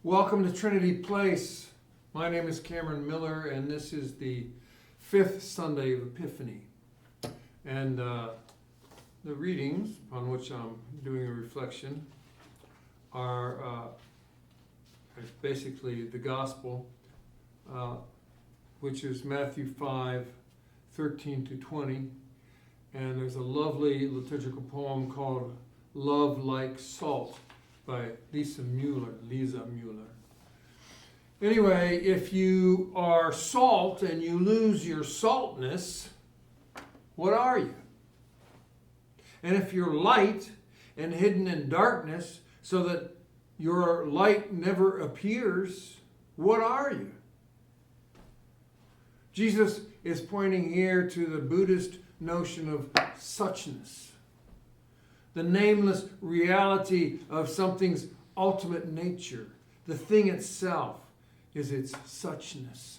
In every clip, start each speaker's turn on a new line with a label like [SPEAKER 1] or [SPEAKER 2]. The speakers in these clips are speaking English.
[SPEAKER 1] Welcome to Trinity Place. My name is Cameron Miller, and this is the fifth Sunday of Epiphany. And the readings on which I'm doing a reflection are basically the Gospel, which is Matthew 5:13 to 20. And there's a lovely liturgical poem called Love Like Salt by Lisa Mueller. Anyway, if you are salt and you lose your saltness, what are you? And if you're light and hidden in darkness so that your light never appears, what are you? Jesus is pointing here to the Buddhist notion of suchness, the nameless reality of something's ultimate nature. The thing itself is its suchness.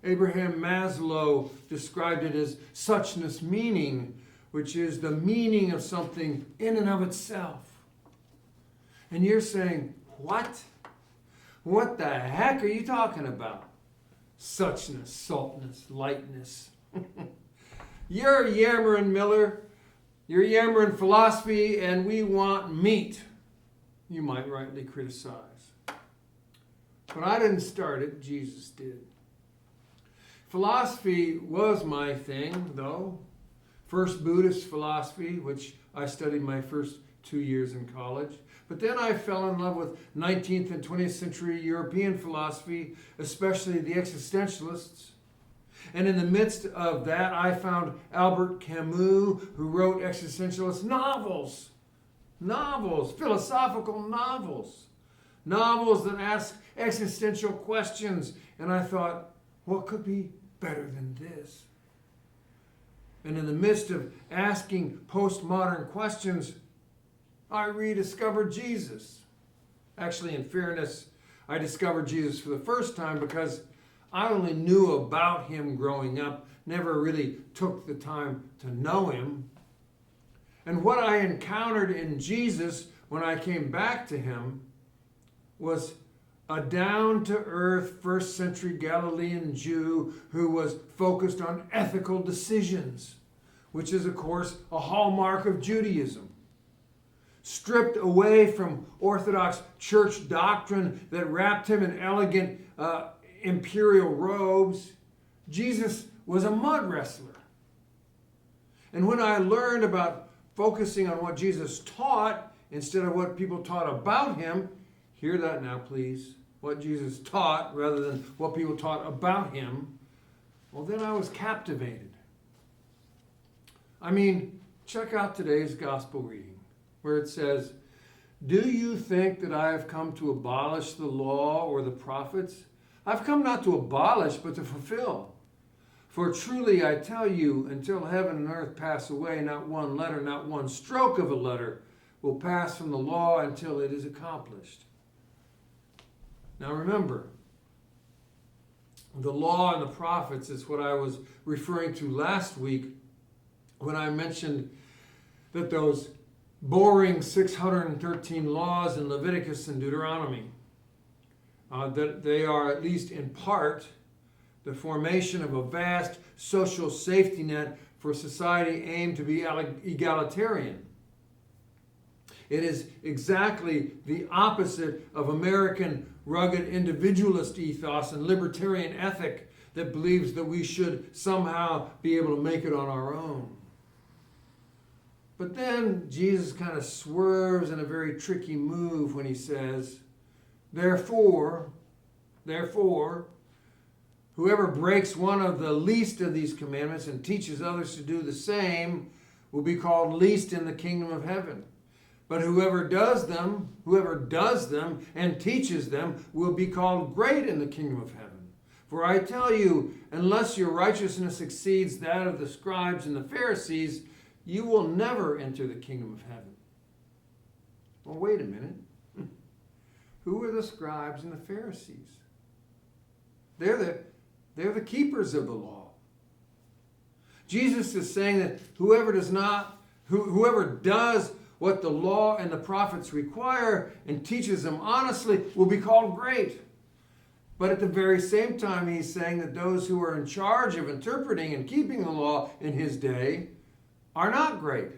[SPEAKER 1] Abraham Maslow described it as suchness meaning, which is the meaning of something in and of itself. And you're saying, what? What the heck are you talking about? Suchness, saltness, lightness. You're yammering, Miller. You're yammering philosophy, and we want meat. You might rightly criticize. But I didn't start it, Jesus did. Philosophy was my thing, though. First Buddhist philosophy, which I studied my first 2 years in college. But then I fell in love with 19th and 20th century European philosophy, especially the existentialists. And in the midst of that, I found Albert Camus, who wrote existentialist novels. Philosophical novels. Novels that ask existential questions. And I thought, what could be better than this? And in the midst of asking postmodern questions, I rediscovered Jesus. Actually, in fairness, I discovered Jesus for the first time because I only knew about him growing up, never really took the time to know him. And what I encountered in Jesus when I came back to him was a down-to-earth first century Galilean Jew who was focused on ethical decisions, which is, of course, a hallmark of Judaism. Stripped away from Orthodox church doctrine that wrapped him in elegant imperial robes, Jesus was a mud wrestler. And when I learned about focusing on what Jesus taught instead of what people taught about him, hear that now please, what Jesus taught rather than what people taught about him, well then I was captivated. I mean, check out today's gospel reading where it says, "Do you think that I have come to abolish the law or the prophets? I've come not to abolish, but to fulfill. For truly I tell you, until heaven and earth pass away, not one letter, not one stroke of a letter will pass from the law until it is accomplished." Now remember, the law and the prophets is what I was referring to last week when I mentioned that those boring 613 laws in Leviticus and Deuteronomy, that they are, at least in part, the formation of a vast social safety net for a society aimed to be egalitarian. It is exactly the opposite of American rugged individualist ethos and libertarian ethic that believes that we should somehow be able to make it on our own. But then Jesus kind of swerves in a very tricky move when he says, Therefore, whoever breaks one of the least of these commandments and teaches others to do the same will be called least in the kingdom of heaven. But whoever does them and teaches them will be called great in the kingdom of heaven. For I tell you, unless your righteousness exceeds that of the scribes and the Pharisees, you will never enter the kingdom of heaven. Well, wait a minute. Who are the scribes and the Pharisees? They're the keepers of the law. Jesus is saying that whoever does what the law and the prophets require and teaches them honestly will be called great. But at the very same time, he's saying that those who are in charge of interpreting and keeping the law in his day are not great.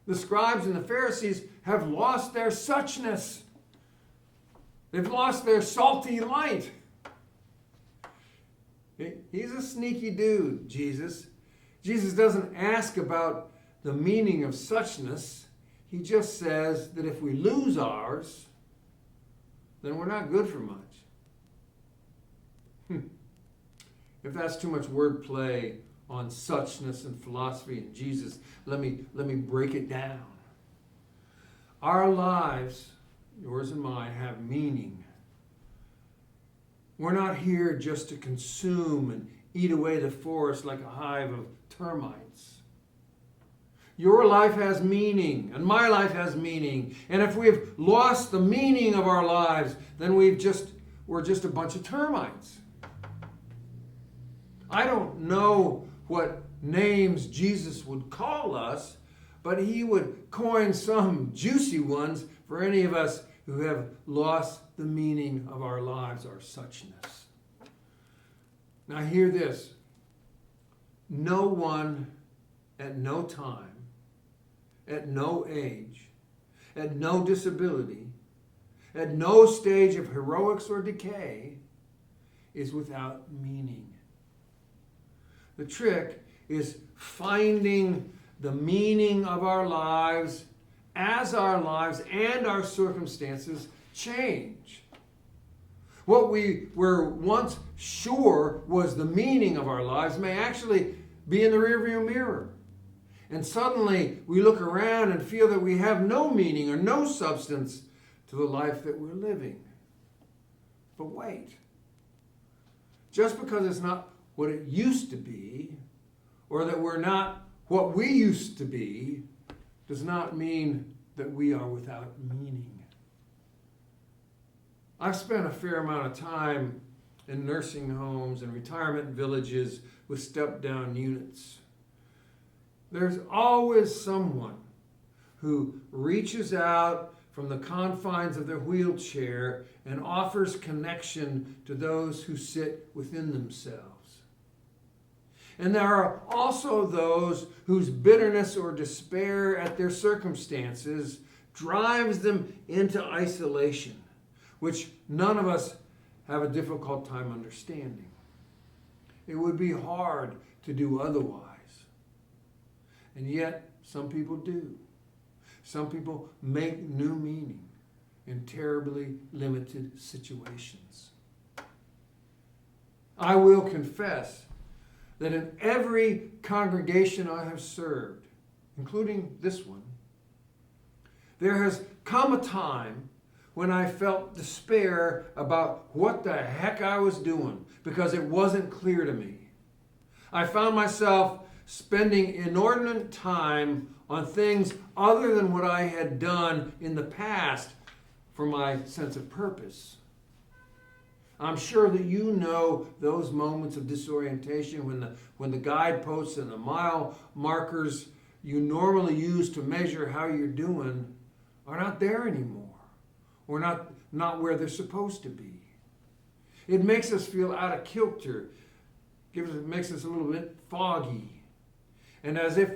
[SPEAKER 1] The scribes and the Pharisees have lost their suchness. They've lost their salty light. He's a sneaky dude, Jesus. Jesus doesn't ask about the meaning of suchness. He just says that if we lose ours, then we're not good for much. If that's too much wordplay on suchness and philosophy and Jesus, let me break it down. Our lives, yours and mine, have meaning. We're not here just to consume and eat away the forest like a hive of termites. Your life has meaning, and my life has meaning. And if we've lost the meaning of our lives, then we're just a bunch of termites. I don't know what names Jesus would call us, but he would coin some juicy ones for any of us who have lost the meaning of our lives, our suchness. Now hear this. No one at no time, at no age, at no disability, at no stage of heroics or decay is without meaning. The trick is finding the meaning of our lives as our lives and our circumstances change. What we were once sure was the meaning of our lives may actually be in the rearview mirror. And suddenly we look around and feel that we have no meaning or no substance to the life that we're living. But wait. Just because it's not what it used to be, or that we're not what we used to be, does not mean that we are without meaning. I've spent a fair amount of time in nursing homes and retirement villages with step-down units. There's always someone who reaches out from the confines of their wheelchair and offers connection to those who sit within themselves. And there are also those whose bitterness or despair at their circumstances drives them into isolation, which none of us have a difficult time understanding. It would be hard to do otherwise. And yet, some people do. Some people make new meaning in terribly limited situations. I will confess that in every congregation I have served, including this one, there has come a time when I felt despair about what the heck I was doing because it wasn't clear to me. I found myself spending inordinate time on things other than what I had done in the past for my sense of purpose. I'm sure that you know those moments of disorientation when the guideposts and the mile markers you normally use to measure how you're doing are not there anymore, or not where they're supposed to be. It makes us feel out of kilter. It makes us a little bit foggy, and as if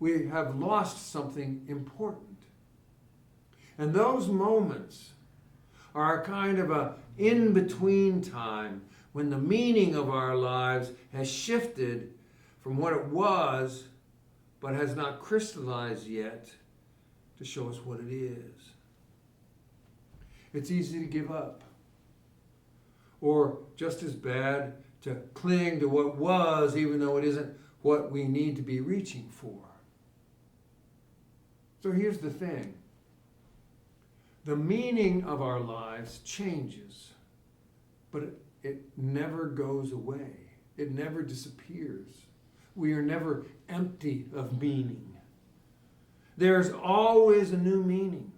[SPEAKER 1] we have lost something important. And those moments are a kind of a in-between time when the meaning of our lives has shifted from what it was, but has not crystallized yet to show us what it is. It's easy to give up, or just as bad, to cling to what was, even though it isn't what we need to be reaching for. So here's the thing. The meaning of our lives changes, but it never goes away. It never disappears. We are never empty of meaning. There's always a new meaning,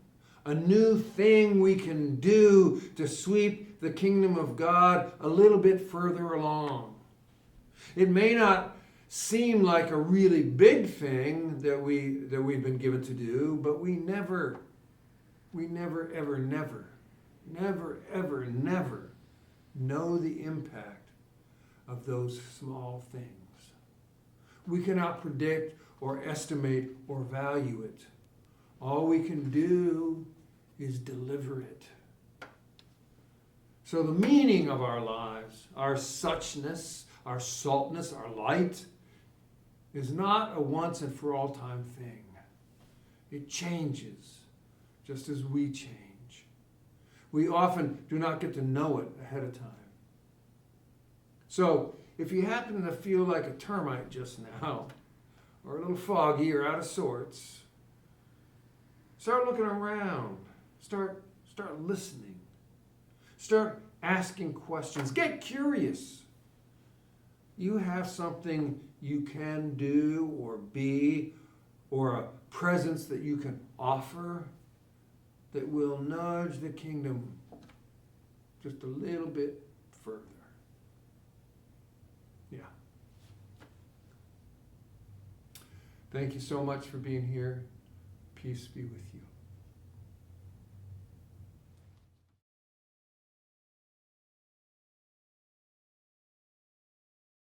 [SPEAKER 1] a new thing we can do to sweep the kingdom of God a little bit further along. It may not seem like a really big thing that we've been given to do, but we never, ever, never know the impact of those small things. We cannot predict or estimate or value it. All we can do is deliver it. So the meaning of our lives, our suchness, our saltness, our light, is not a once and for all time thing. It changes just as we change. We often do not get to know it ahead of time. So if you happen to feel like a termite just now, or a little foggy or out of sorts, start looking around. Start listening. Start asking questions. Get curious. You have something you can do or be, or a presence that you can offer that will nudge the kingdom just a little bit further. Yeah. Thank you so much for being here. Peace be with you.